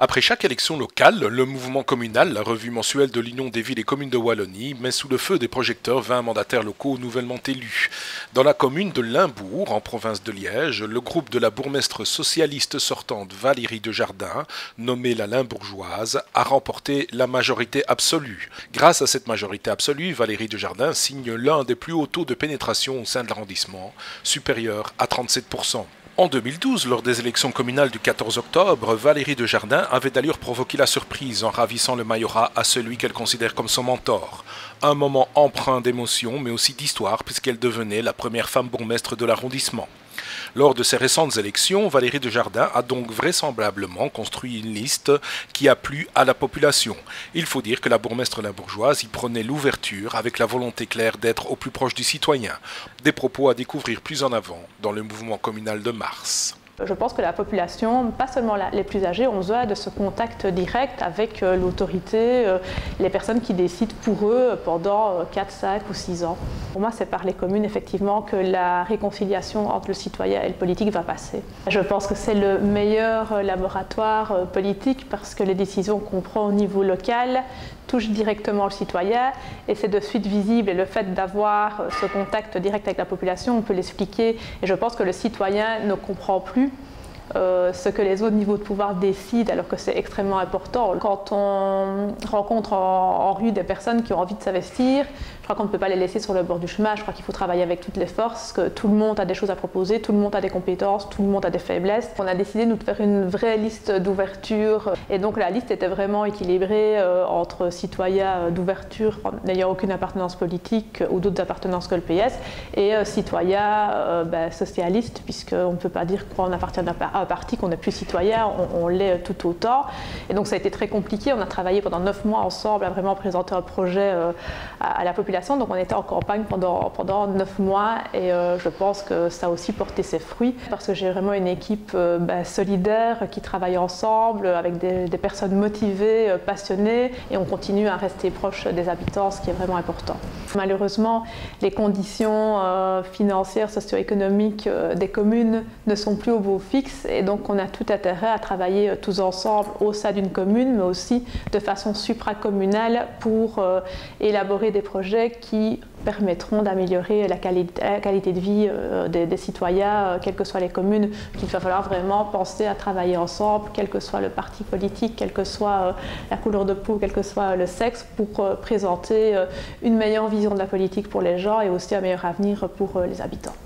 Après chaque élection locale, le mouvement communal, la revue mensuelle de l'Union des villes et communes de Wallonie, met sous le feu des projecteurs 20 mandataires locaux nouvellement élus. Dans la commune de Limbourg, en province de Liège, le groupe de la bourgmestre socialiste sortante Valérie Desjardins, nommée la Limbourgeoise, a remporté la majorité absolue. Grâce à cette majorité absolue, Valérie Desjardins signe l'un des plus hauts taux de pénétration au sein de l'arrondissement, supérieur à 37%. En 2012, lors des élections communales du 14 octobre, Valérie Desjardins avait d'ailleurs provoqué la surprise en ravissant le majorat à celui qu'elle considère comme son mentor. Un moment empreint d'émotion, mais aussi d'histoire, puisqu'elle devenait la première femme bourgmestre de l'arrondissement. Lors de ces récentes élections, Valérie Desjardins a donc vraisemblablement construit une liste qui a plu à la population. Il faut dire que la bourgmestre limbourgeoise y prenait l'ouverture avec la volonté claire d'être au plus proche du citoyen. Des propos à découvrir plus en avant dans le mouvement communal de mars. Je pense que la population, pas seulement les plus âgés, ont besoin de ce contact direct avec l'autorité, les personnes qui décident pour eux pendant 4, 5 ou 6 ans. Pour moi, c'est par les communes, effectivement, que la réconciliation entre le citoyen et le politique va passer. Je pense que c'est le meilleur laboratoire politique parce que les décisions qu'on prend au niveau local touchent directement le citoyen et c'est de suite visible. Et le fait d'avoir ce contact direct avec la population, on peut l'expliquer. Et je pense que le citoyen ne comprend plus ce que les autres niveaux de pouvoir décident, alors que c'est extrêmement important. Quand on rencontre en rue des personnes qui ont envie de s'investir, je crois qu'on ne peut pas les laisser sur le bord du chemin. Je crois qu'il faut travailler avec toutes les forces, que tout le monde a des choses à proposer, tout le monde a des compétences, tout le monde a des faiblesses. On a décidé nous de faire une vraie liste d'ouverture et donc la liste était vraiment équilibrée entre citoyens d'ouverture n'ayant aucune appartenance politique ou d'autres appartenances que le PS et citoyens socialistes, puisqu'on ne peut pas dire qu'on appartient à un parti qu'on n'est plus citoyen, on l'est tout autant. Et donc ça a été très compliqué. On a travaillé pendant 9 mois ensemble à vraiment présenter un projet à la population. Donc on était en campagne pendant 9 mois et je pense que ça a aussi porté ses fruits parce que j'ai vraiment une équipe solidaire qui travaille ensemble avec des personnes motivées, passionnées et on continue à rester proche des habitants, ce qui est vraiment important. Malheureusement, les conditions financières, socio-économiques des communes ne sont plus au beau fixe et donc on a tout intérêt à travailler tous ensemble au sein d'une commune mais aussi de façon supracommunale pour élaborer des projets qui permettront d'améliorer la qualité de vie des citoyens, quelles que soient les communes, qu'il va falloir vraiment penser à travailler ensemble, quel que soit le parti politique, quelle que soit la couleur de peau, quel que soit le sexe, pour présenter une meilleure vision de la politique pour les gens et aussi un meilleur avenir pour les habitants.